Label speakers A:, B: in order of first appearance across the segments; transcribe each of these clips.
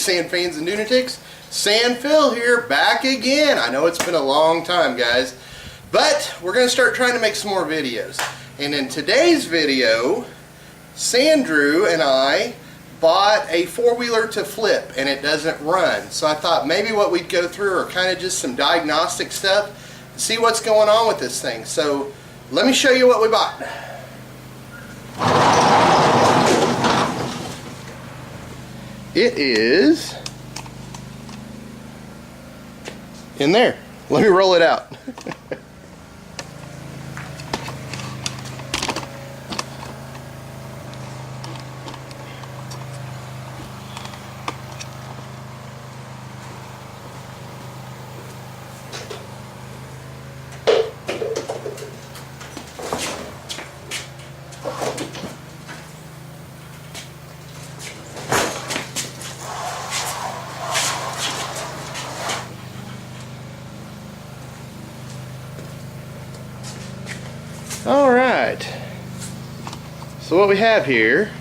A: sand fans and lunatics. Sand Phil here, back again. I know it's been a long time, guys, but we're going to start trying to make some more videos. And in today's video, Sandrew and I bought a four-wheeler to flip, and it doesn't run. So I thought maybe what we'd go through are kind of just some diagnostic stuff to see what's going on with this thing. So let me show you what we bought. It is in there. Let me roll it out. Alright, so what we have here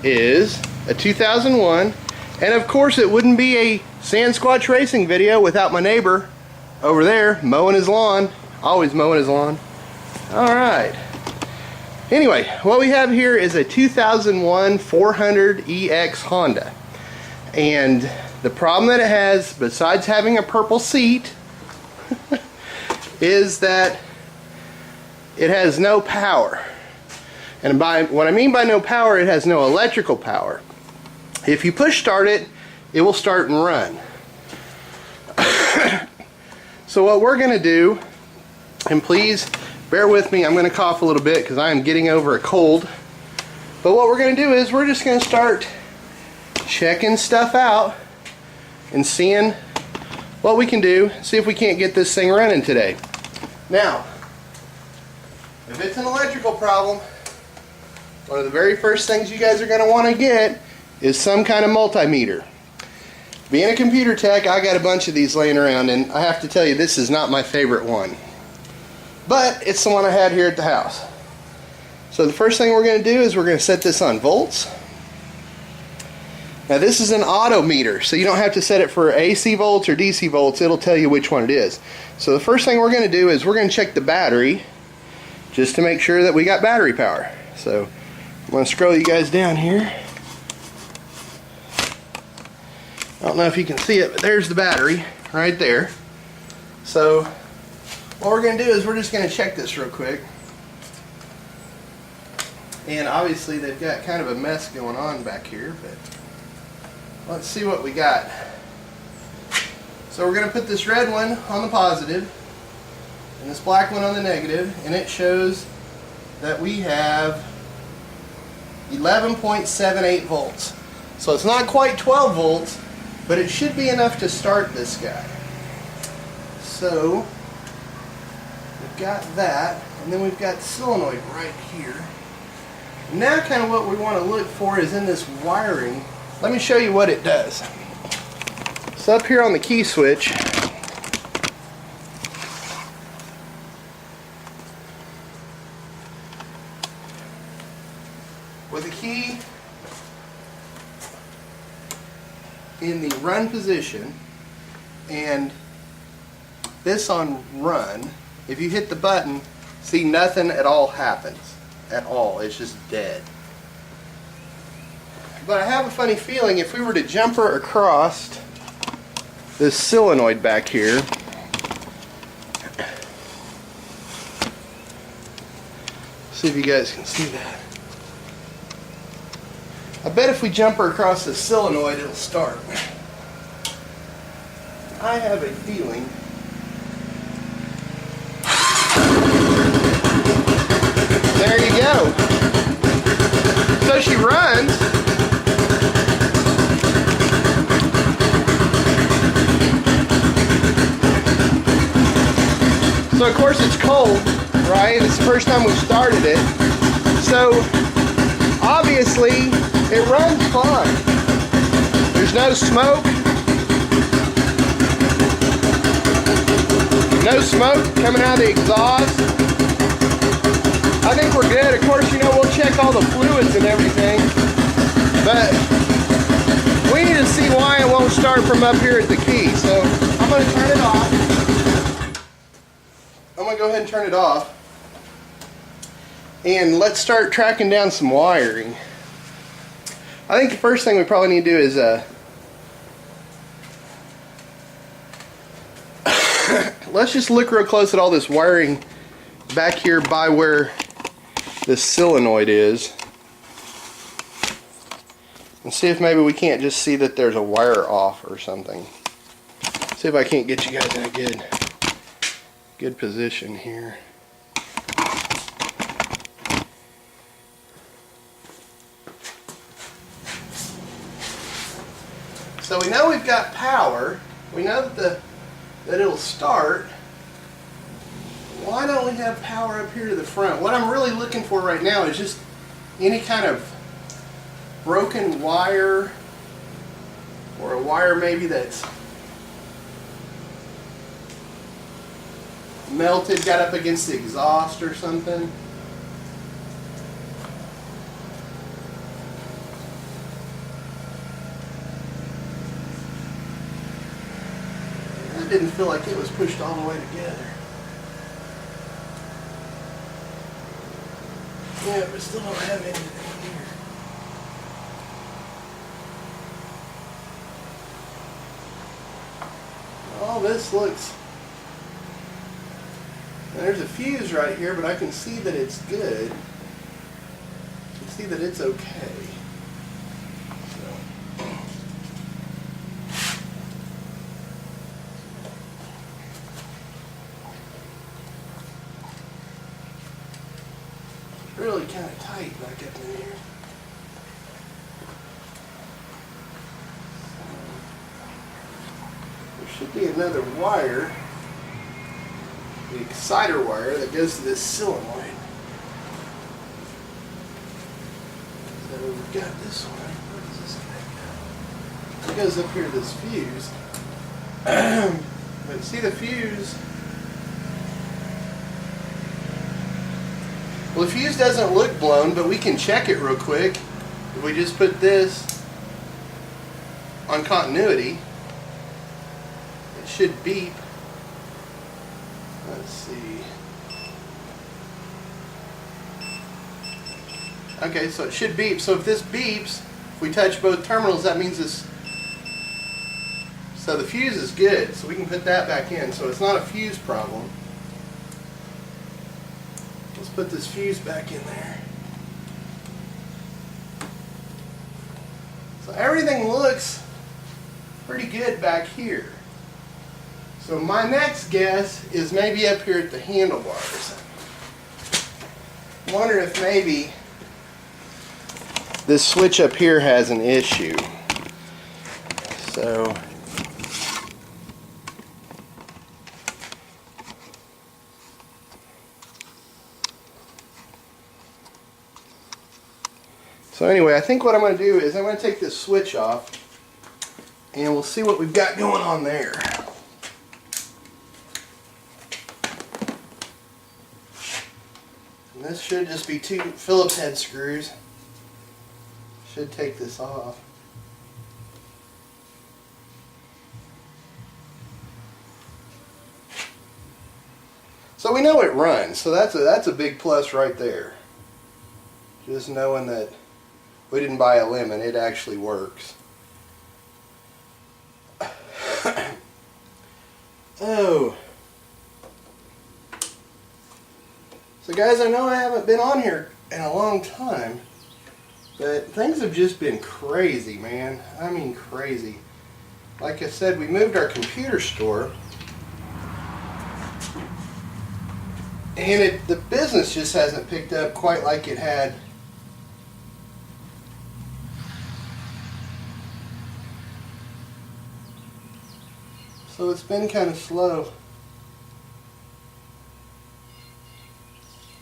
A: is a 2001, and of course it wouldn't be a Sasquatch racing video without my neighbor over there mowing his lawn, always mowing his lawn. Alright, anyway, what we have here is a 2001 400EX Honda, and the problem that it has, besides having a purple seat, is that it has no power. And by what I mean by no power, it has no electrical power. If you push start it, it will start and run. So what we're going to do, and please bear with me, I'm going to cough a little bit because I am getting over a cold. But what we're going to do is we're just going to start checking stuff out and seeing what we can do, see if we can't get this thing running today. Now, if it's an electrical problem, one of the very first things you guys are going to want to get is some kind of multimeter. Being a computer tech, I got a bunch of these laying around, and I have to tell you, this is not my favorite one. But it's the one I had here at the house. So the first thing we're going to do is we're going to set this on volts. Now this is an auto meter, so you don't have to set it for AC volts or DC volts. It'll tell you which one it is. So the first thing we're going to do is we're going to check the battery, just to make sure that we got battery power. So I'm going to scroll you guys down here. I don't know if you can see it, but there's the battery right there. So what we're going to do is we're just going to check this real quick. And obviously they've got kind of a mess going on back here, but let's see what we got. So we're going to put this red one on the positive and this black one on the negative, and it shows that we have 11.78 volts. So it's not quite 12 volts, but it should be enough to start this guy. So we've got that, and then we've got the solenoid right here. Now kind of what we want to look for is in this wiring. Let me show you what it does. So up here on the key switch, with the key in the run position and this on run, if you hit the button, see, nothing at all happens at all. It's just dead. But I have a funny feeling if we were to jumper across this solenoid back here, see if you guys can see that. I bet if we jumper across the solenoid, it'll start. I have a feeling. There you go. So she runs. So of course it's cold, right? It's the first time we've started it. So obviously it runs fine. There's no smoke. No smoke coming out of the exhaust. I think we're good. Of course, you know, we'll check all the fluids and everything. But We need to see why it won't start from up here at the key. So I'm going to turn it off. I'm going to go ahead and turn it off. And let's start tracking down some wiring. I think the first thing we probably need to do is let's just look real close at all this wiring back here by where the solenoid is. And see if maybe we can't just see that there's a wire off or something. See if I can't get you guys in a good position here. So we know we've got power. We know that it'll start. Why don't we have power up here to the front? What I'm really looking for right now is just any kind of broken wire, or a wire maybe that's melted, got up against the exhaust or something. That didn't feel like it was pushed all the way together. Yeah, but still don't have anything here. All this looks... There's a fuse right here, but I can see that it's good. I can see that it's okay. So. It's really kind of tight back up in here. There should be another wire, the exciter wire that goes to this solenoid. So we've got this one. Where does this connect now? It goes up here to this fuse. But see the fuse? Well, the fuse doesn't look blown, but we can check it real quick. If we just put this on continuity, it should beep. Let's see. Okay, so it should beep. So if this beeps, if we touch both terminals, that means this. So the fuse is good, so we can put that back in. So it's not a fuse problem. Let's put this fuse back in there. So everything looks pretty good back here. So my next guess is maybe up here at the handlebars. I wonder if maybe this switch up here has an issue. So anyway, I think what I'm going to do is I'm going to take this switch off and we'll see what we've got going on there. And this should just be 2 Phillips head screws. Should take this off. So we know it runs, so that's a big plus right there. Just knowing that we didn't buy a lemon, it actually works. Oh. So guys, I know I haven't been on here in a long time, but things have just been crazy, man. I mean crazy. Like I said, we moved our computer store, and the business just hasn't picked up quite like it had. So it's been kind of slow.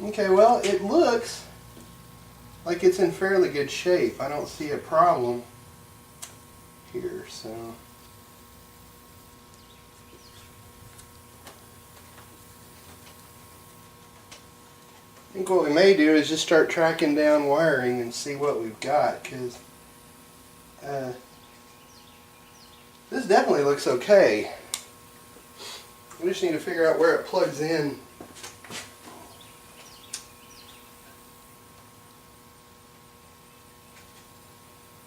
A: Okay, well, it looks like it's in fairly good shape. I don't see a problem here, so. I think what we may do is just start tracking down wiring and see what we've got, because This definitely looks okay. We just need to figure out where it plugs in.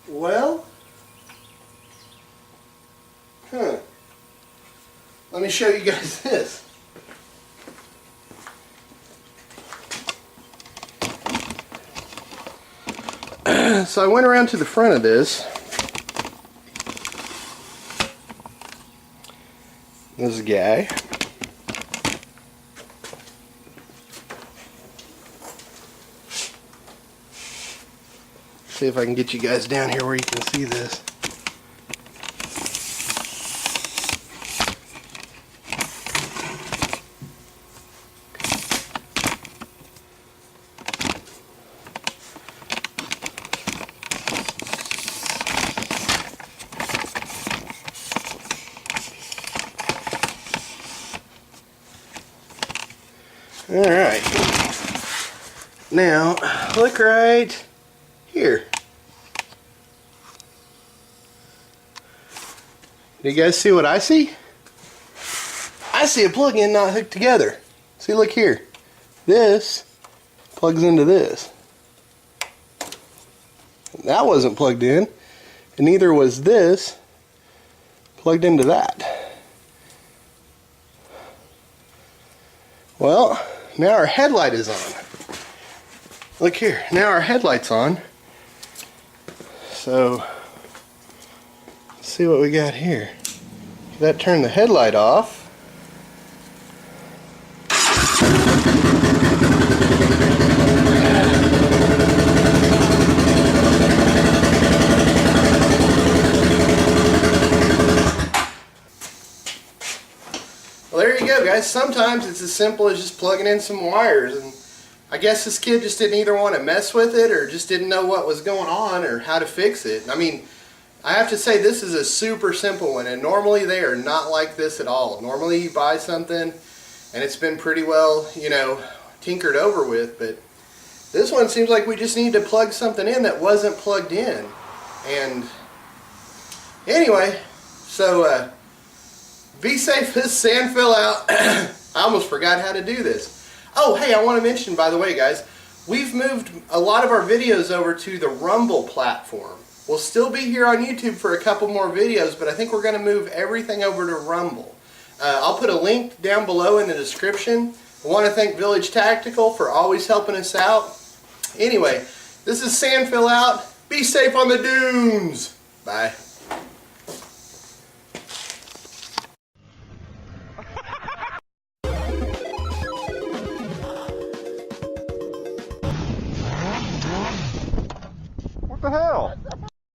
A: Well, let me show you guys this. So I went around to the front of this. This guy. See if I can get you guys down here where you can see this. Alright, now look right here. Do you guys see what I see? I see a plug-in not hooked together. See, look here. This plugs into this. That wasn't plugged in, and neither was this plugged into that. Well, now our headlight is on. Look here, now our headlight's on. So, let's see what we got here. That turned the headlight off. Well, there you go, guys. Sometimes it's as simple as just plugging in some wires, and I guess this kid just didn't either want to mess with it or just didn't know what was going on or how to fix it. I mean, I have to say this is a super simple one, and normally they are not like this at all. Normally you buy something and it's been pretty well, you know, tinkered over with, but this one seems like we just need to plug something in that wasn't plugged in. And anyway, so be safe. This sand fell out. I almost forgot how to do this. Oh, hey, I want to mention, by the way, guys, we've moved a lot of our videos over to the Rumble platform. We'll still be here on YouTube for a couple more videos, but I think we're going to move everything over to Rumble. I'll put a link down below in the description. I want to thank Village Tactical for always helping us out. Anyway, this is Sandfill out. Be safe on the dunes. Bye.
B: What the hell?